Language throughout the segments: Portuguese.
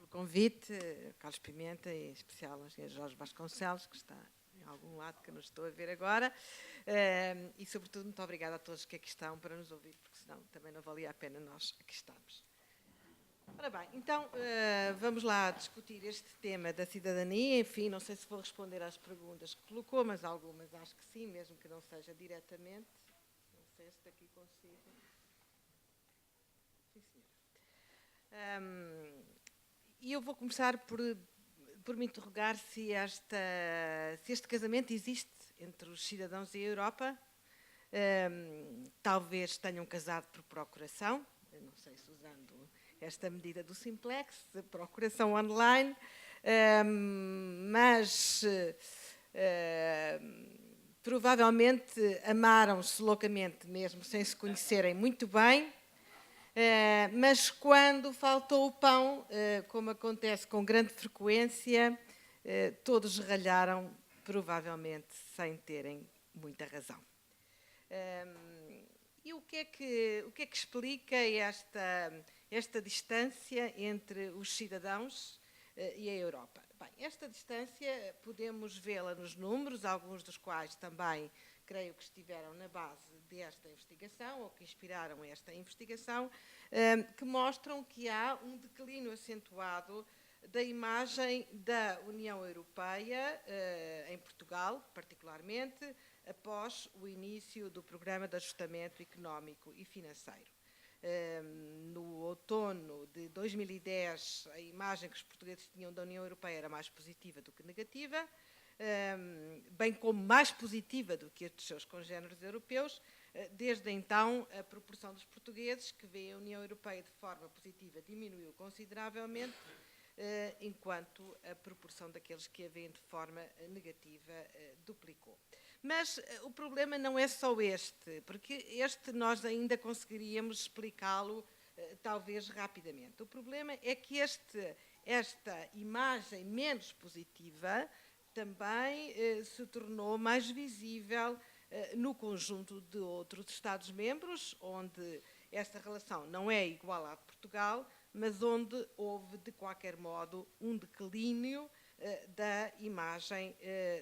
convite, Carlos Pimenta e em especial ao engenheiro Jorge Vasconcelos, que está em algum lado que eu não estou a ver agora, e sobretudo muito obrigada a todos que aqui estão para nos ouvir, porque senão também não valia a pena nós aqui estarmos. Ora bem, então vamos lá discutir este tema da cidadania. Enfim, não sei se vou responder às perguntas que colocou, mas algumas acho que sim, mesmo que não seja diretamente. Não sei se daqui consigo. Sim, senhora. E eu vou começar por me interrogar se este casamento existe entre os cidadãos e a Europa. Talvez tenham casado por procuração, eu não sei se usando esta medida do Simplex, procuração online, mas provavelmente amaram-se loucamente mesmo, sem se conhecerem muito bem. Mas quando faltou o pão, como acontece com grande frequência, todos ralharam, provavelmente sem terem muita razão. E o que é que explica esta distância entre os cidadãos e a Europa? Bem, esta distância podemos vê-la nos números, alguns dos quais também creio que estiveram na base desta investigação, ou que inspiraram esta investigação, que mostram que há um declínio acentuado da imagem da União Europeia, em Portugal, particularmente, após o início do Programa de Ajustamento Económico e Financeiro. No outono de 2010, a imagem que os portugueses tinham da União Europeia era mais positiva do que negativa, bem como mais positiva do que a dos seus congêneres europeus. Desde então, a proporção dos portugueses que veem a União Europeia de forma positiva diminuiu consideravelmente, enquanto a proporção daqueles que a veem de forma negativa duplicou. Mas o problema não é só este, porque este nós ainda conseguiríamos explicá-lo talvez rapidamente. O problema é que esta imagem menos positiva também se tornou mais visível no conjunto de outros Estados-membros, onde esta relação não é igual à de Portugal, mas onde houve, de qualquer modo, um declínio da imagem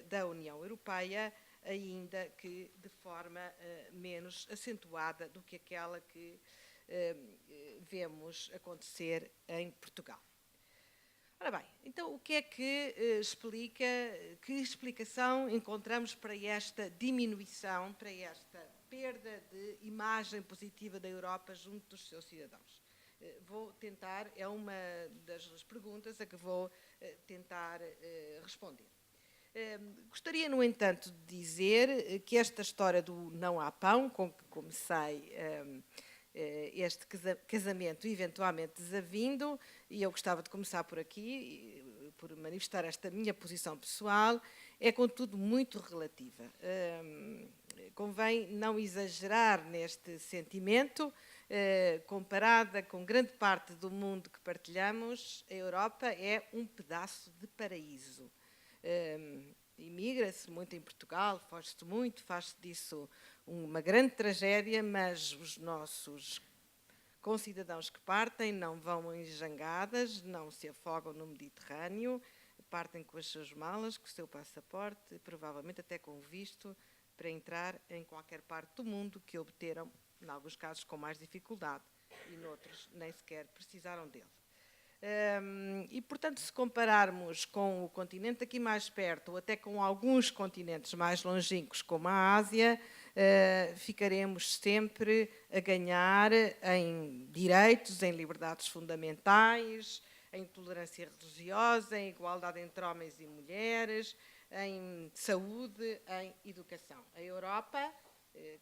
da União Europeia, ainda que de forma menos acentuada do que aquela que vemos acontecer em Portugal. Ora bem, então o que é que explica, que explicação encontramos para esta diminuição, para esta perda de imagem positiva da Europa junto dos seus cidadãos? Vou tentar, é uma das perguntas a que vou tentar responder. Gostaria, no entanto, de dizer que esta história do não há pão, com que comecei este casamento eventualmente desavindo, e eu gostava de começar por aqui, por manifestar esta minha posição pessoal, é contudo muito relativa. Convém não exagerar neste sentimento. Comparada com grande parte do mundo que partilhamos, a Europa é um pedaço de paraíso. Imigra-se muito em Portugal, foge-se muito, faz-se disso uma grande tragédia, mas os nossos concidadãos que partem não vão em jangadas, não se afogam no Mediterrâneo, partem com as suas malas, com o seu passaporte, provavelmente até com visto para entrar em qualquer parte do mundo que obteram, em alguns casos com mais dificuldade, e noutros nem sequer precisaram dele. E, portanto, se compararmos com o continente aqui mais perto, ou até com alguns continentes mais longínquos, como a Ásia, ficaremos sempre a ganhar em direitos, em liberdades fundamentais, em tolerância religiosa, em igualdade entre homens e mulheres, em saúde, em educação. A Europa,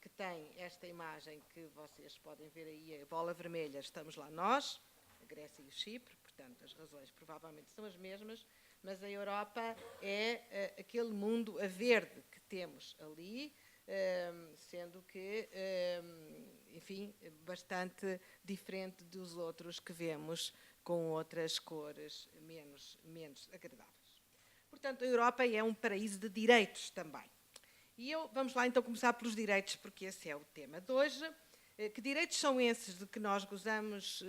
que tem esta imagem que vocês podem ver aí, a bola vermelha, estamos lá nós, a Grécia e o Chipre, portanto, as razões provavelmente são as mesmas, mas a Europa é aquele mundo a verde que temos ali, sendo que, enfim, bastante diferente dos outros que vemos com outras cores menos agradáveis. Portanto, a Europa é um paraíso de direitos também. E vamos lá então começar pelos direitos, porque esse é o tema de hoje. Que direitos são esses de que nós gozamos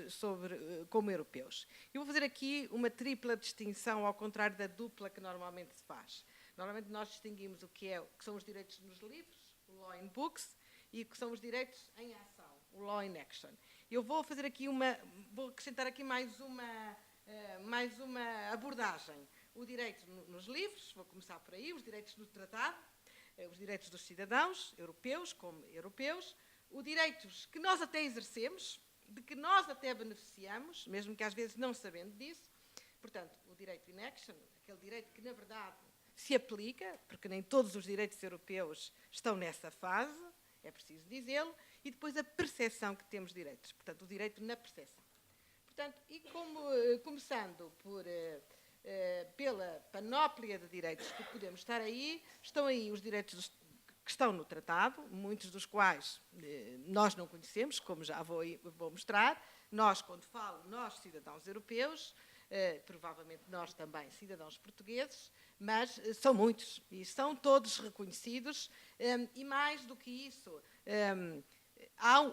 como europeus? Eu vou fazer aqui uma tripla distinção, ao contrário da dupla que normalmente se faz. Normalmente nós distinguimos o que são os direitos nos livros, o law in books, e o que são os direitos em ação, o law in action. Eu vou fazer aqui vou acrescentar aqui mais uma abordagem. O direito nos livros, vou começar por aí, os direitos do tratado, os direitos dos cidadãos europeus como europeus, os direitos que nós até exercemos, de que nós até beneficiamos, mesmo que às vezes não sabendo disso. Portanto, o direito in action, aquele direito que, na verdade, se aplica, porque nem todos os direitos europeus estão nessa fase, é preciso dizê-lo, e depois a percepção que temos direitos, portanto, o direito na percepção. Portanto, começando pela panóplia de direitos que podemos estar aí, estão aí os direitos que estão no tratado, muitos dos quais nós não conhecemos, como já vou mostrar. Nós, quando falo, nós, cidadãos europeus, provavelmente nós também, cidadãos portugueses, mas são muitos e são todos reconhecidos. E mais do que isso,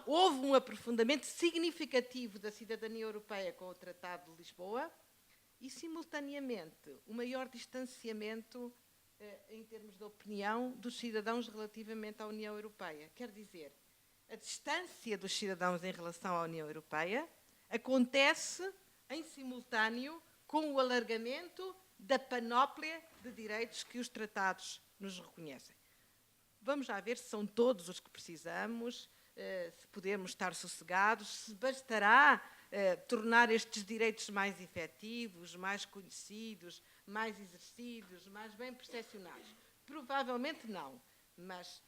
houve um aprofundamento significativo da cidadania europeia com o Tratado de Lisboa e, simultaneamente, o maior distanciamento em termos de opinião dos cidadãos relativamente à União Europeia. Quer dizer, a distância dos cidadãos em relação à União Europeia acontece em simultâneo com o alargamento da panóplia de direitos que os tratados nos reconhecem. Vamos já ver se são todos os que precisamos, se podemos estar sossegados, se bastará tornar estes direitos mais efetivos, mais conhecidos, mais exercidos, mais bem percepcionados. Provavelmente não, mas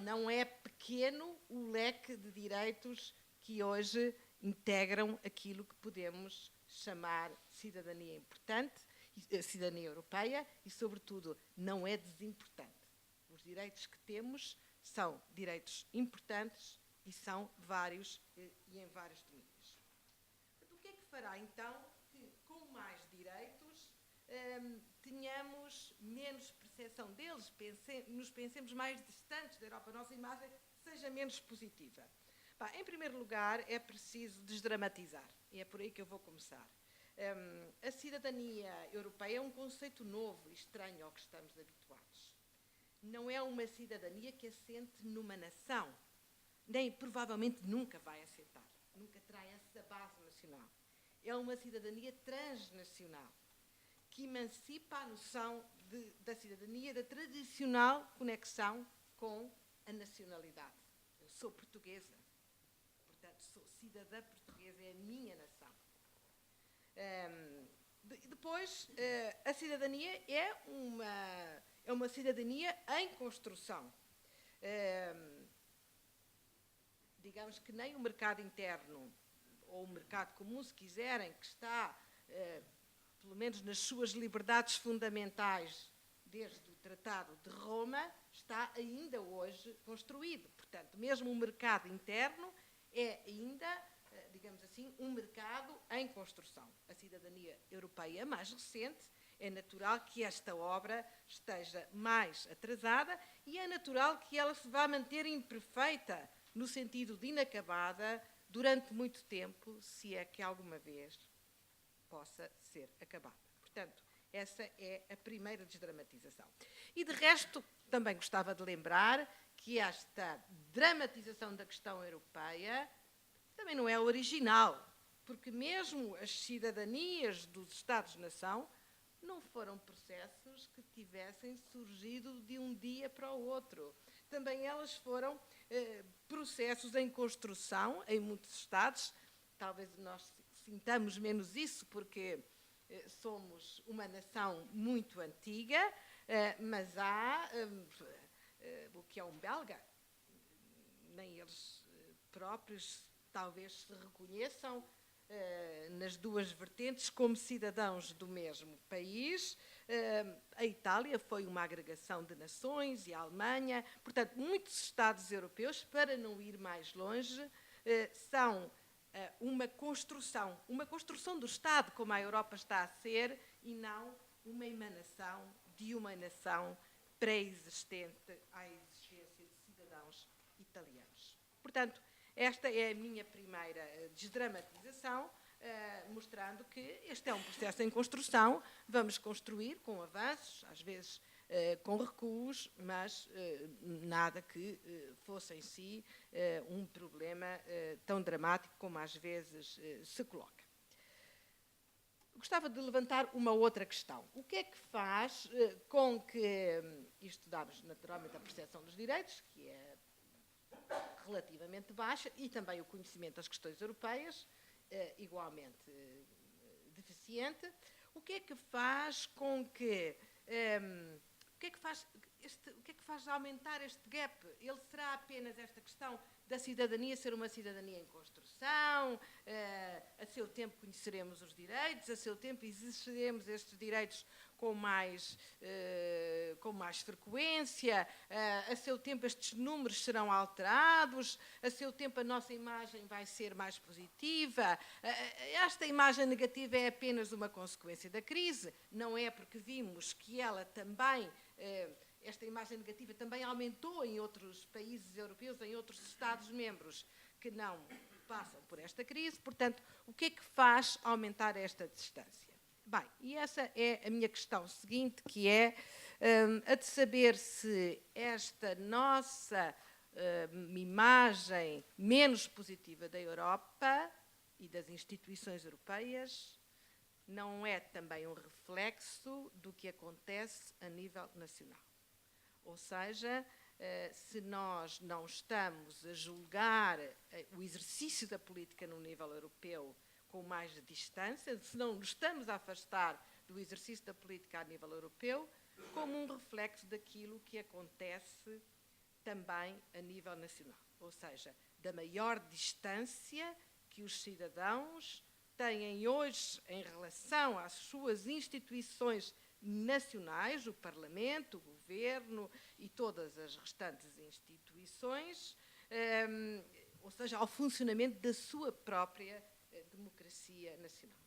não é pequeno o leque de direitos que hoje integram aquilo que podemos chamar cidadania importante, cidadania europeia, e, sobretudo, não é desimportante. Os direitos que temos são direitos importantes e são vários e em vários domínios. O que é que fará, então, que com mais direitos tenhamos menos percepção deles, nos pensemos mais distantes da Europa, a nossa imagem seja menos positiva? Em primeiro lugar, é preciso desdramatizar, e é por aí que eu vou começar. A cidadania europeia é um conceito novo e estranho ao que estamos habituados. Não é uma cidadania que assente numa nação, nem provavelmente nunca vai assentar, nunca terá essa base nacional. É uma cidadania transnacional, que emancipa a noção da cidadania, da tradicional conexão com a nacionalidade. Eu sou portuguesa, portanto, sou cidadã portuguesa, é a minha nação. Depois, a cidadania é uma cidadania em construção. Digamos que nem o mercado interno, ou o mercado comum, se quiserem, que está, pelo menos nas suas liberdades fundamentais, desde o Tratado de Roma, está ainda hoje construído. Portanto, mesmo o mercado interno é ainda, digamos assim, um mercado em construção. A cidadania europeia mais recente, é natural que esta obra esteja mais atrasada e é natural que ela se vá manter imperfeita, no sentido de inacabada, durante muito tempo, se é que alguma vez possa ser acabada. Portanto, essa é a primeira desdramatização. E, de resto, também gostava de lembrar que esta dramatização da questão europeia também não é original, porque mesmo as cidadanias dos Estados-nação não foram processos que tivessem surgido de um dia para o outro. Também elas foram processos em construção em muitos Estados. Talvez nós sintamos menos isso, porque somos uma nação muito antiga, mas há o que é um belga, nem eles próprios talvez se reconheçam nas duas vertentes como cidadãos do mesmo país. A Itália foi uma agregação de nações e a Alemanha. Portanto, muitos Estados europeus, para não ir mais longe, são uma construção do Estado, como a Europa está a ser, e não uma emanação de uma nação pré-existente à existência de cidadãos italianos. Portanto, esta é a minha primeira desdramatização, mostrando que este é um processo em construção, vamos construir com avanços, às vezes com recuos, mas nada que fosse em si um problema tão dramático como às vezes se coloca. Gostava de levantar uma outra questão. O que é que faz com que, e estudamos naturalmente a percepção dos direitos, que é relativamente baixa, e também o conhecimento das questões europeias, igualmente deficiente, o que é que faz com que... o que é que faz aumentar este gap? Ele será apenas esta questão da cidadania ser uma cidadania em construção, a seu tempo conheceremos os direitos, a seu tempo exerceremos estes direitos com mais frequência, a seu tempo estes números serão alterados, a seu tempo a nossa imagem vai ser mais positiva. Esta imagem negativa é apenas uma consequência da crise, não é porque vimos que ela também... esta imagem negativa também aumentou em outros países europeus, em outros Estados-membros que não passam por esta crise. Portanto, o que é que faz aumentar esta distância? Bem, e essa é a minha questão seguinte, que é a de saber se esta nossa imagem menos positiva da Europa e das instituições europeias não é também um reflexo do que acontece a nível nacional. Ou seja, se nós não estamos a julgar o exercício da política no nível europeu com mais distância, se não nos estamos a afastar do exercício da política a nível europeu, como um reflexo daquilo que acontece também a nível nacional. Ou seja, da maior distância que os cidadãos têm hoje em relação às suas instituições nacionais, o Parlamento, o Governo e todas as restantes instituições, ou seja, ao funcionamento da sua própria democracia nacional.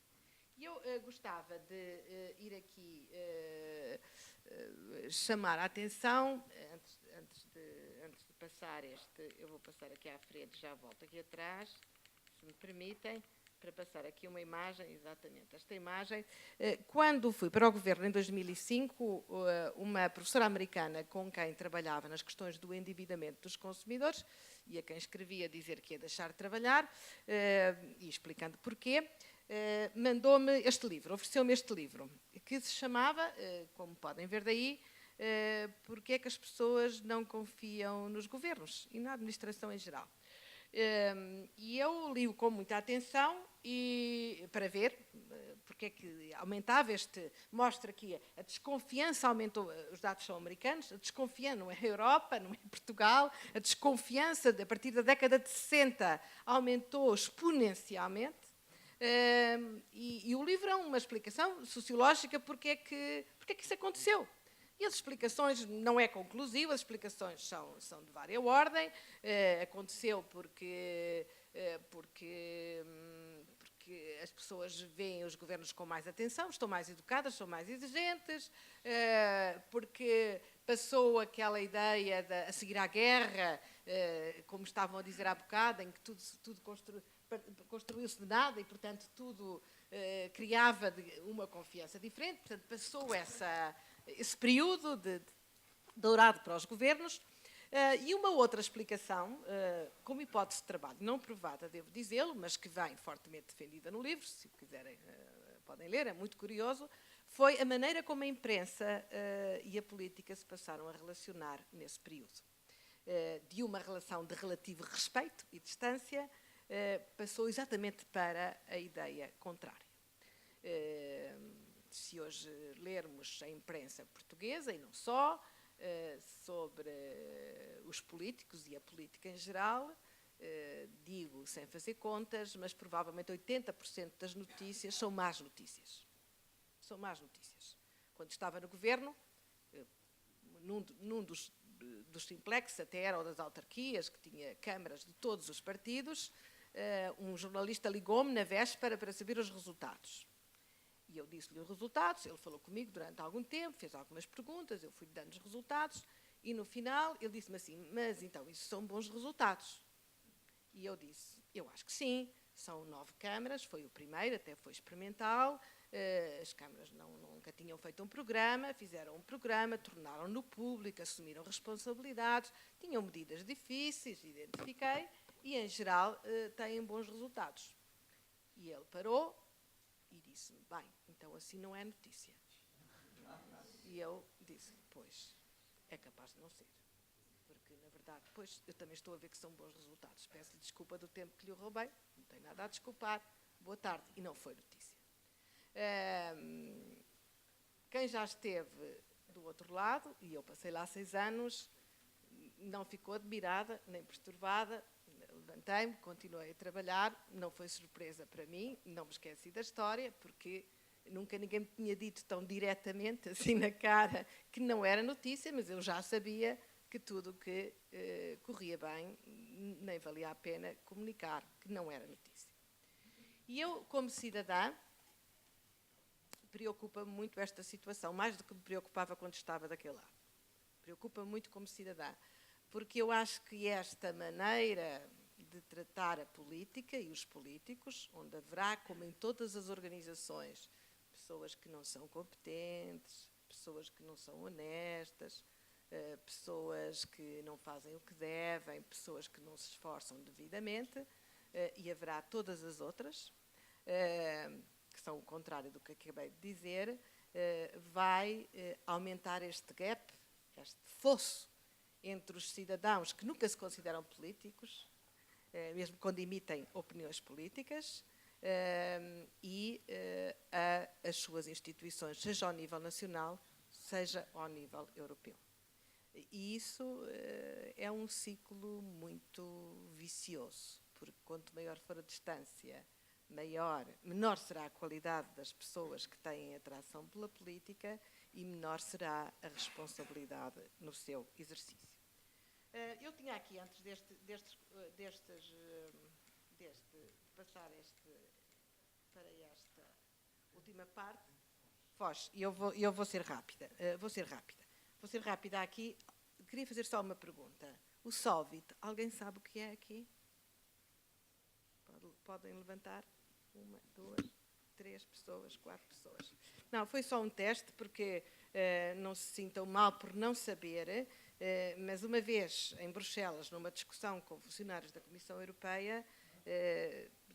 E eu gostava de ir aqui chamar a atenção, antes de passar eu vou passar aqui à frente, já volto aqui atrás, se me permitem, para passar aqui uma imagem, exatamente esta imagem. Quando fui para o Governo em 2005, uma professora americana com quem trabalhava nas questões do endividamento dos consumidores, e a quem escrevia dizer que ia deixar de trabalhar, e explicando porquê, mandou-me este livro, ofereceu-me este livro, que se chamava, como podem ver daí, Porque é que as pessoas não confiam nos governos e na administração em geral. E eu li-o com muita atenção e, para ver porque é que aumentava mostra aqui a desconfiança aumentou, os dados são americanos, a desconfiança não é a Europa, não é Portugal, a desconfiança a partir da década de 60 aumentou exponencialmente. E o livro é uma explicação sociológica porque é que isso aconteceu. E as explicações não é conclusiva, as explicações são de várias ordem. Aconteceu porque as pessoas veem os governos com mais atenção, estão mais educadas, são mais exigentes, porque passou aquela ideia de a seguir à guerra, como estavam a dizer há bocado, em que tudo construiu-se de nada e, portanto, tudo criava uma confiança diferente. Portanto, passou esse período dourado para os governos. E uma outra explicação, como hipótese de trabalho não provada, devo dizê-lo, mas que vem fortemente defendida no livro, se quiserem podem ler, é muito curioso, foi a maneira como a imprensa e a política se passaram a relacionar nesse período. De uma relação de relativo respeito e distância, passou exatamente para a ideia contrária. Se hoje lermos a imprensa portuguesa, e não só, sobre os políticos e a política em geral, digo sem fazer contas, mas provavelmente 80% das notícias são más notícias. São más notícias. Quando estava no governo, num dos simplex, até era o das autarquias, que tinha câmaras de todos os partidos, um jornalista ligou-me na véspera para saber os resultados. E eu disse-lhe os resultados, ele falou comigo durante algum tempo, fez algumas perguntas, eu fui-lhe dando os resultados, e no final ele disse-me assim, mas então, isso são bons resultados. E eu disse, eu acho que sim, são 9 câmaras, foi o primeiro, até foi experimental, as câmaras nunca tinham feito um programa, fizeram um programa, tornaram-no público, assumiram responsabilidades, tinham medidas difíceis, identifiquei, e em geral têm bons resultados. E ele parou e disse-me, bem, então assim não é notícia. E eu disse, pois, é capaz de não ser. Porque, na verdade, depois eu também estou a ver que são bons resultados. Peço-lhe desculpa do tempo que lhe roubei, não tenho nada a desculpar. Boa tarde. E não foi notícia. Quem já esteve do outro lado, e eu passei lá 6 anos, não ficou admirada, nem perturbada. Levantei-me, continuei a trabalhar, não foi surpresa para mim, não me esqueci da história, porque nunca ninguém me tinha dito tão diretamente, assim na cara, que não era notícia, mas eu já sabia que tudo o que corria bem nem valia a pena comunicar, que não era notícia. E eu, como cidadã, preocupa-me muito esta situação, mais do que me preocupava quando estava daquele lado. Preocupa-me muito como cidadã, porque eu acho que esta maneira de tratar a política e os políticos, onde haverá, como em todas as organizações, pessoas que não são competentes, pessoas que não são honestas, pessoas que não fazem o que devem, pessoas que não se esforçam devidamente, e haverá todas as outras, que são o contrário do que acabei de dizer, vai aumentar este gap, este fosso entre os cidadãos que nunca se consideram políticos, mesmo quando emitem opiniões políticas, e as suas instituições, seja ao nível nacional, seja ao nível europeu. E isso é um ciclo muito vicioso, porque quanto maior for a distância, menor será a qualidade das pessoas que têm atração pela política e menor será a responsabilidade no seu exercício. Eu tinha aqui, antes de passar para esta última parte, e eu vou ser rápida. Vou ser rápida aqui. Queria fazer só uma pergunta. O Solvit, alguém sabe o que é aqui? Podem levantar? 1, 2, 3 pessoas, 4 pessoas. Não, foi só um teste, porque não se sintam mal por não saber, mas uma vez em Bruxelas, numa discussão com funcionários da Comissão Europeia,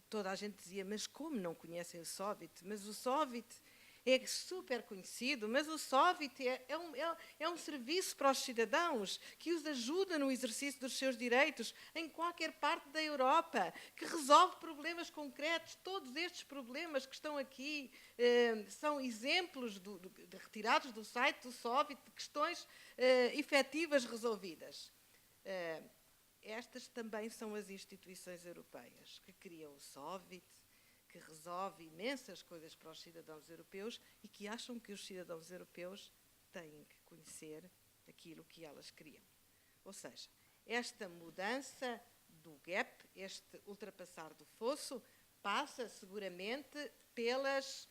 toda a gente dizia, mas como não conhecem o Solvit? Mas o Solvit é super conhecido, mas o Solvit é um serviço para os cidadãos que os ajuda no exercício dos seus direitos em qualquer parte da Europa, que resolve problemas concretos. Todos estes problemas que estão aqui são exemplos retirados do site do Solvit de questões efetivas resolvidas. Estas também são as instituições europeias que criam o Solvit, que resolve imensas coisas para os cidadãos europeus e que acham que os cidadãos europeus têm que conhecer aquilo que elas criam. Ou seja, esta mudança do gap, este ultrapassar do fosso, passa seguramente pelos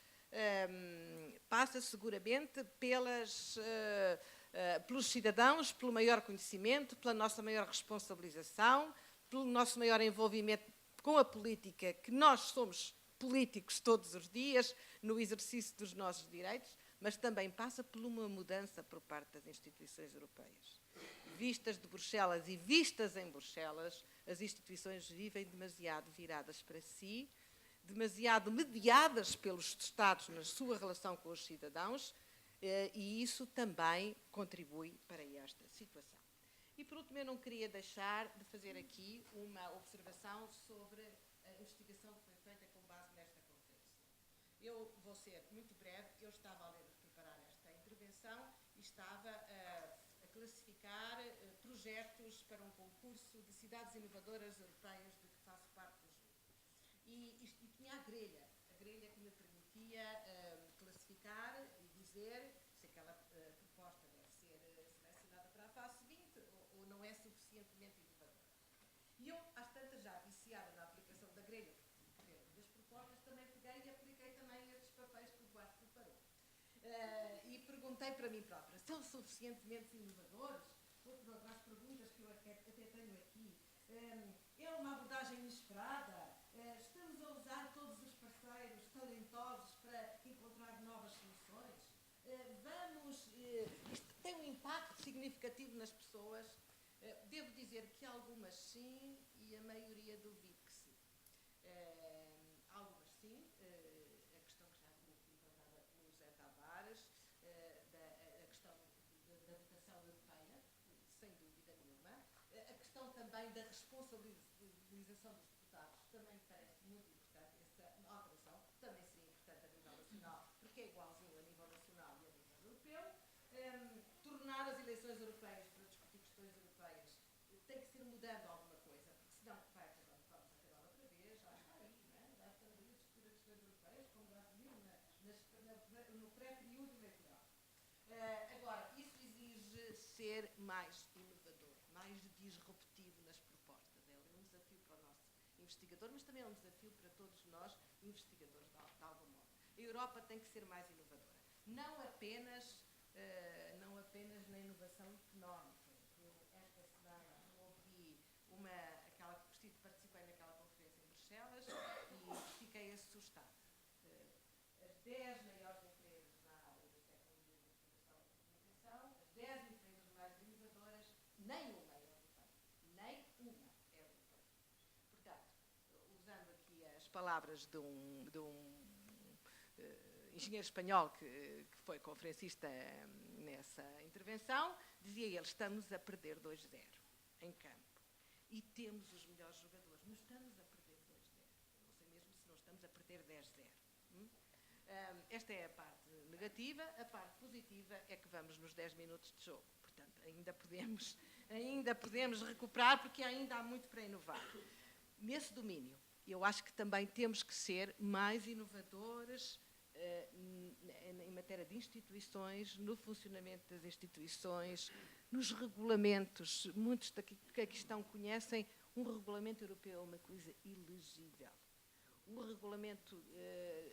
cidadãos, pelo maior conhecimento, pela nossa maior responsabilização, pelo nosso maior envolvimento com a política, que nós somos políticos todos os dias, no exercício dos nossos direitos, mas também passa por uma mudança por parte das instituições europeias. Vistas de Bruxelas e vistas em Bruxelas, as instituições vivem demasiado viradas para si, demasiado mediadas pelos Estados na sua relação com os cidadãos, e isso também contribui para esta situação. E, por último, eu não queria deixar de fazer aqui uma observação sobre a investigação que foi feita com base nesta conferência. Eu vou ser muito breve. Eu estava a preparar esta intervenção e estava a classificar projetos para um concurso de cidades inovadoras europeias de que faço parte do júri. E tinha a grelha que me permitia classificar e dizer se aquela proposta deve ser selecionada para a fase seguinte ou não é suficientemente inovadora. E eu, às tantas, já viciada na aplicação da grelha, das propostas, também peguei e apliquei também estes papéis que o Duarte preparou. E perguntei para mim própria, são suficientemente inovadores? Outra das perguntas que eu até tenho aqui, é uma abordagem inesperada? Estamos a usar todos os parceiros talentosos para encontrar novas soluções? Isto tem um impacto significativo nas pessoas? Devo dizer que algumas sim e a maioria duvide-se. Algumas sim, a questão que já foi levantada pelo José Tavares, a questão da votação europeia, sem dúvida nenhuma. A questão também da responsabilização dos deputados também me parece muito importante. Essa alteração também seria importante a nível nacional, porque é igualzinho a nível nacional e a nível europeu. Tornar as eleições europeias para discutir questões europeias tem que ser mudando alguma coisa, porque senão vamos acabar outra vez, já está aí, não é? Já estamos aí a discutir as questões europeias, como já se viu no pré-período eleitoral. Agora, isso exige ser mais inovador, mais disruptivo nas propostas. É um desafio para o nosso investigador, mas também é um desafio para todos nós, investigadores, de algum modo. A Europa tem que ser mais inovadora. Não apenas na inovação económica. Eu, esta semana, ouvi aquela que participei naquela conferência em Bruxelas e fiquei assustada. As 10 maiores empresas na área das tecnologias da informação e da comunicação, as 10 empresas mais inovadoras, nenhuma é europeia. Nem uma é europeia. Portanto, usando aqui as palavras de um engenheiro espanhol que foi conferencista nessa intervenção, dizia ele: estamos a perder 2-0 em campo. E temos os melhores jogadores, mas estamos a perder 2-0. Não sei mesmo se não estamos a perder 10-0. Esta é a parte negativa. A parte positiva é que vamos nos 10 minutos de jogo. Portanto, ainda podemos recuperar, porque ainda há muito para inovar. Nesse domínio, eu acho que também temos que ser mais inovadores em matéria de instituições, no funcionamento das instituições, nos regulamentos. Muitos que aqui estão conhecem, um regulamento europeu é uma coisa ilegível. O regulamento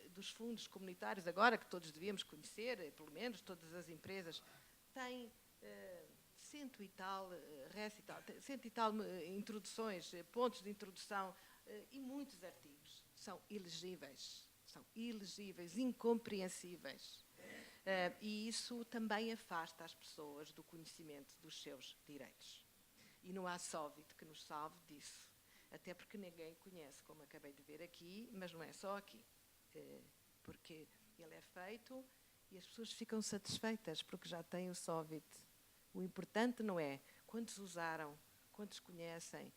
dos fundos comunitários, agora que todos devíamos conhecer, pelo menos todas as empresas, tem cento e tal introduções, pontos de introdução e muitos artigos são ilegíveis. São ilegíveis, incompreensíveis. E isso também afasta as pessoas do conhecimento dos seus direitos. E não há Sóvit que nos salve disso. Até porque ninguém conhece, como acabei de ver aqui, mas não é só aqui. Porque ele é feito e as pessoas ficam satisfeitas porque já têm o Sóvit. O importante não é quantos usaram, quantos conhecem,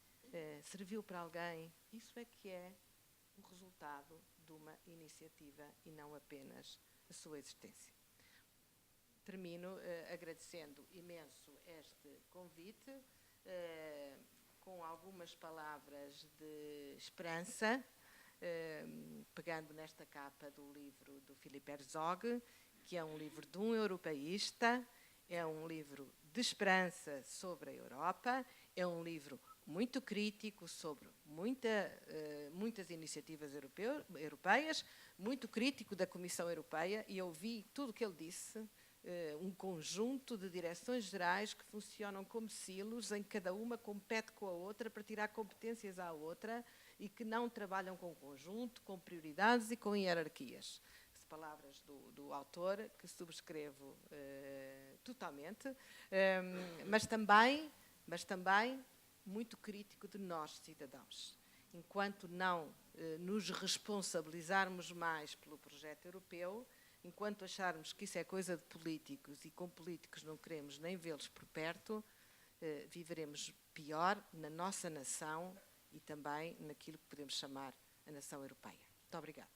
serviu para alguém. Isso é que é o resultado de uma iniciativa e não apenas a sua existência. Termino agradecendo imenso este convite, com algumas palavras de esperança, pegando nesta capa do livro do Philippe Herzog, que é um livro de um europeísta, é um livro de esperança sobre a Europa, é um livro muito crítico sobre muitas iniciativas europeias, muito crítico da Comissão Europeia, e eu vi tudo o que ele disse, um conjunto de direções gerais que funcionam como silos, em que cada uma compete com a outra para tirar competências à outra e que não trabalham com conjunto, com prioridades e com hierarquias. As palavras do autor, que subscrevo totalmente, mas também muito crítico de nós, cidadãos. Enquanto não nos responsabilizarmos mais pelo projeto europeu, enquanto acharmos que isso é coisa de políticos e com políticos não queremos nem vê-los por perto, viveremos pior na nossa nação e também naquilo que podemos chamar a nação europeia. Muito obrigada.